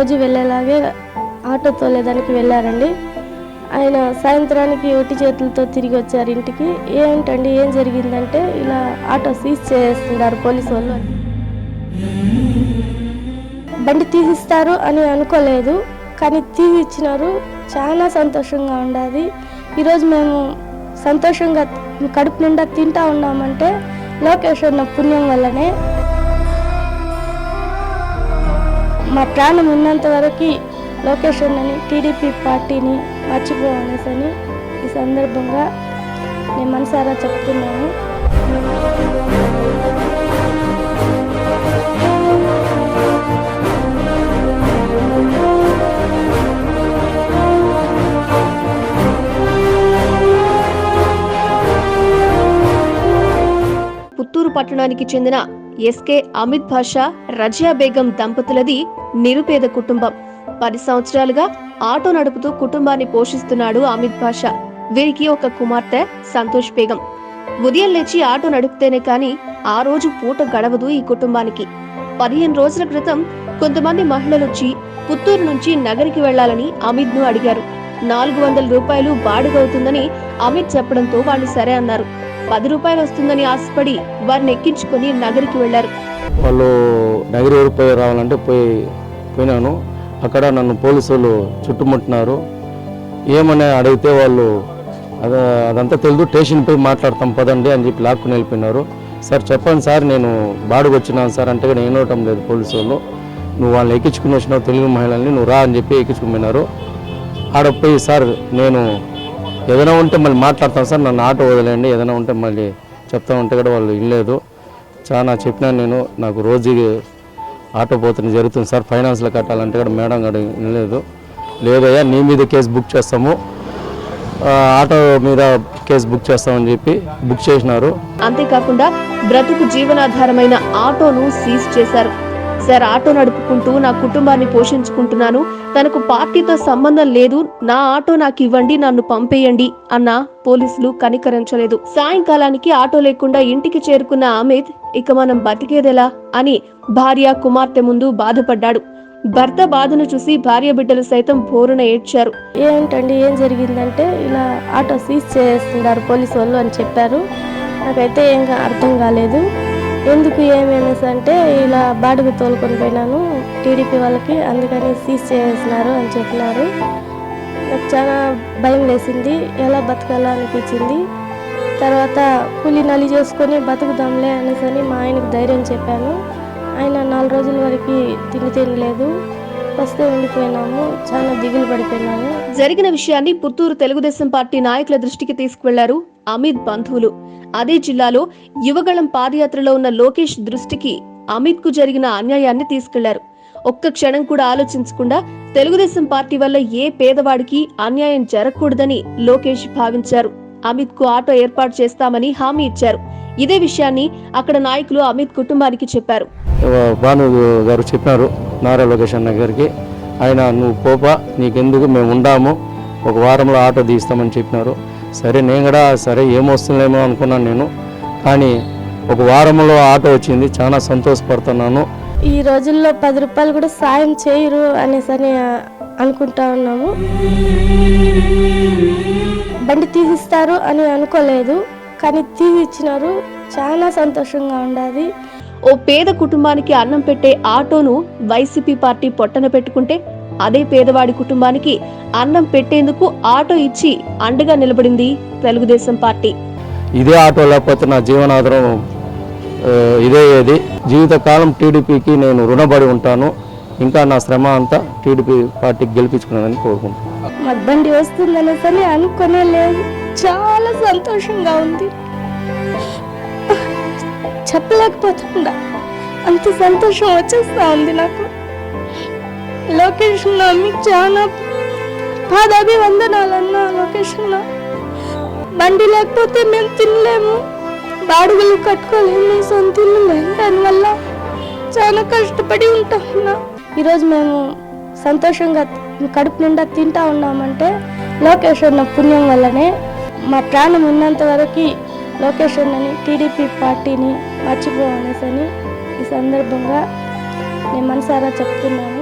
రోజు వెళ్ళేలాగే ఆటో తోలేదానికి వెళ్ళారండి. ఆయన సాయంత్రానికి ఒట్టి చేతులతో తిరిగి వచ్చారు ఇంటికి. ఏంటండి ఏం జరిగిందంటే, ఇలా ఆటో సీజ్ చేస్తున్నారు పోలీసు వాళ్ళు. బండి తీసిస్తారు అని అనుకోలేదు, కానీ తీసి ఇచ్చినారు. చాలా సంతోషంగా ఉండాలి. ఈరోజు మేము సంతోషంగా కడుపు నిండా తింటా ఉన్నామంటే లోకేష్ అన్న పుణ్యం వల్లనే. మా ప్రాణం ఉన్నంత వరకు లోకేష్ అన్నని, టీడీపీ పార్టీని మర్చిపోవనేసని ఈ సందర్భంగా నేను మనసారా చెప్తున్నాను. పుత్తూరు పట్టణానికి చెందిన ఎస్కే అమిత్ భాషా, రజియా బేగం దంపతులది నిరుపేద కుటుంబం. 10 సంవత్సరాలుగా ఆటో నడుపుతూ కుటుంబాన్ని పోషిస్తున్నాడు అమిత్ భాషా. వీరికి ఒక కుమార్తె సంతోష్ బేగం. ఉదయం లేచి ఆటో నడిపితేనే కాని ఆ రోజు పూట గడవదు ఈ కుటుంబానికి. 15 రోజుల క్రితం కొంతమంది మహిళలొచ్చి పుత్తూరు నుంచి నగరికి వెళ్లాలని అమిత్ ను అడిగారు. 400 రూపాయలు బాడుగవుతుందని అమిత్ చెప్పడంతో వాళ్ళు సరే అన్నారు. 10 రూపాయలు వస్తుందని ఆశపడి వారిని ఎక్కించుకుని నగరికి వెళ్లారు. వాళ్ళు నగరి ఊరిపై రావాలంటే పోయినాను. అక్కడ నన్ను పోలీసులు చుట్టుముట్టినారు. ఏమని అడిగితే వాళ్ళు అదంతా తెలుగు, స్టేషన్ పోయి మాట్లాడతాం పదండి అని చెప్పి లాక్కుని వెళ్ళిపోయినారు. సార్ చెప్పండి సార్, నేను బాడుగు వచ్చినాను సార్ అంటే నేను వినవటం లేదు. పోలీసు వాళ్ళు నువ్వు వాళ్ళని ఎక్కించుకుని వచ్చినావు, తెలుగు మహిళల్ని, నువ్వు రా అని చెప్పి ఎక్కించుకుని పోయినారు. ఆడపోయి సార్ నేను ఏదైనా ఉంటే మళ్ళీ మాట్లాడతాను సార్, నన్ను ఆటో వదిలేండి, ఏదైనా ఉంటే మళ్ళీ చెప్తా ఉంటే కూడా వాళ్ళు వినలేదు. చాలా చెప్పినాను నేను, నాకు రోజుకి ఆటో పోతున్న జరుగుతుంది సార్, ఫైనాన్స్లో కట్టాలంటే కూడా మేడం కూడా వినలేదు. లేదయ్యా నీ మీద కేసు బుక్ చేస్తాము, ఆటో మీద కేసు బుక్ చేస్తామని చెప్పి బుక్ చేసినారు. అంతేకాకుండా బ్రతుకు జీవనాధారమైన ఆటోను సీజ్ చేశారు. సార్ ఆటో నడుపుకుంటూ నా కుటుంబాన్ని పోషించుకుంటున్నాను, తనకు పార్టీతో సంబంధం లేదు, నా ఆటో నాకు ఇవ్వండి, నన్ను పంపేయండి అన్న పోలీసులు కనికరించలేదు. సాయంకాలానికి ఆటో లేకుండా ఇంటికి చేరుకున్న అమిత్ ఇక మనం బతికేదెలా అని భార్య కుమార్తె ముందు బాధపడ్డాడు. భర్త బాధను చూసి భార్య బిడ్డలు సైతం బోరున ఏడ్చారు. ఏంటండి ఏం జరిగిందంటే, ఇలా ఆటో సీజ్ చేస్తున్నారు పోలీసు వాళ్ళు అని చెప్పారు. నాకైతే ఏం అర్థం కాలేదు. ఎందుకు ఏమేసి అంటే, ఇలా బాడుగు తోలుకొని పోయినాను టీడీపీ వాళ్ళకి, అందుకని సీజ్ చేస్తున్నారు అని చెప్పినారు. నాకు చాలా భయం వేసింది, ఎలా బతకాలా అనిపించింది. తర్వాత కూలి నలి చేసుకొని బతుకుదాంలే అనేసి మా ఆయనకు ధైర్యం చెప్పాను. ఆయన 4 రోజుల వరకు తినలేదు, వస్తే ఉండిపోయినాము. చాలా దిగులు పడిపోయినాము. జరిగిన విషయాన్ని పుత్తూరు తెలుగుదేశం పార్టీ నాయకుల దృష్టికి తీసుకువెళ్లారు అమిత్ బంధువులు. అదే జిల్లాలో యువగళం పాదయాత్రలో ఉన్న లోకేష్ దృష్టికి అమిత్ కు జరిగిన అన్యాయాన్ని తీసుకెళ్లారు. ఒక్క క్షణం కూడా ఆలోచించకుండా తెలుగుదేశం పార్టీ వల్ల ఏ పేదవాడికి అన్యాయం జరగకూడదని లోకేష్ భావించారు. అమిత్ కు ఆటో ఏర్పాటు చేస్తామని హామీ ఇచ్చారు. ఇదే విషయాన్ని అక్కడ నాయకులు అమిత్ కుటుంబానికి చెప్పారు. భాను గారు చెప్పారు నారా లోకేష్ అన్న గారికి, ఆయన నువ్వు పోపా, నీకెందుకు, మేము ఉండాము, 1 వారంలో ఆటో తీస్తామని చెప్పినారు. సరే నేను కూడా సరే ఏమొస్తుందేమో అనుకున్నాను నేను, కానీ 1 వారంలో ఆటో వచ్చింది. చాలా సంతోషపడుతున్నాను. ఈ రోజుల్లో 10 రూపాయలు కూడా సాయం చేయరు అనేసి అనుకుంటా ఉన్నాము. బండి తీసిస్తారు అని అనుకోలేదు, కానీ తీసి ఇచ్చినారు. చాలా సంతోషంగా ఉండాలి. ఓ పేద కుటుంబానికి అన్నం పెట్టే ఆటోను వైసీపీ పార్టీ పొట్టన పెట్టుకుంటే, అదే పేదవాడి కుటుంబానికి అన్నం పెట్టేందుకు ఆటో ఇచ్చి అండగా నిలబడింది తెలుగుదేశం పార్టీ. ఇదే ఆటో లేకపోతే నా జీవనాధారం ఇదే ఏది. జీవితకాలం టీడీపీకి నేను రుణపడి ఉంటాను. ఇంకా నా శ్రమ అంతా టీడీపీ పార్టీకి గెలిపించుకున్నానని కోరుకుంటున్నాను. మాకు బండి వస్తుందనేసి అనుకునే లేదు. చాలా సంతోషంగా ఉంది, చెప్పలేకపోతుందా అంత సంతోషం వచ్చేస్తా ఉంది నాకు. లోకేష్ మీకు చాలా పాదాభివందనాలన్నా. లోకేష్ బండి లేకపోతే మేము తినలేము, బాడుగులు కట్టుకోలేము, సొంత ఇల్లు లేదు, దానివల్ల చాలా కష్టపడి ఉంటామన్నా. ఈరోజు మేము సంతోషంగా కడుపు నిండా తింటా ఉన్నామంటే లోకేష్ అన్న పుణ్యం వల్లనే. మా ప్రాణం ఉన్నంత వరకు లోకేష్ అన్నని, టీడీపీ పార్టీని మర్చిపోవనేసని ఈ సందర్భంగా నేను మనసారా చెప్తున్నాను.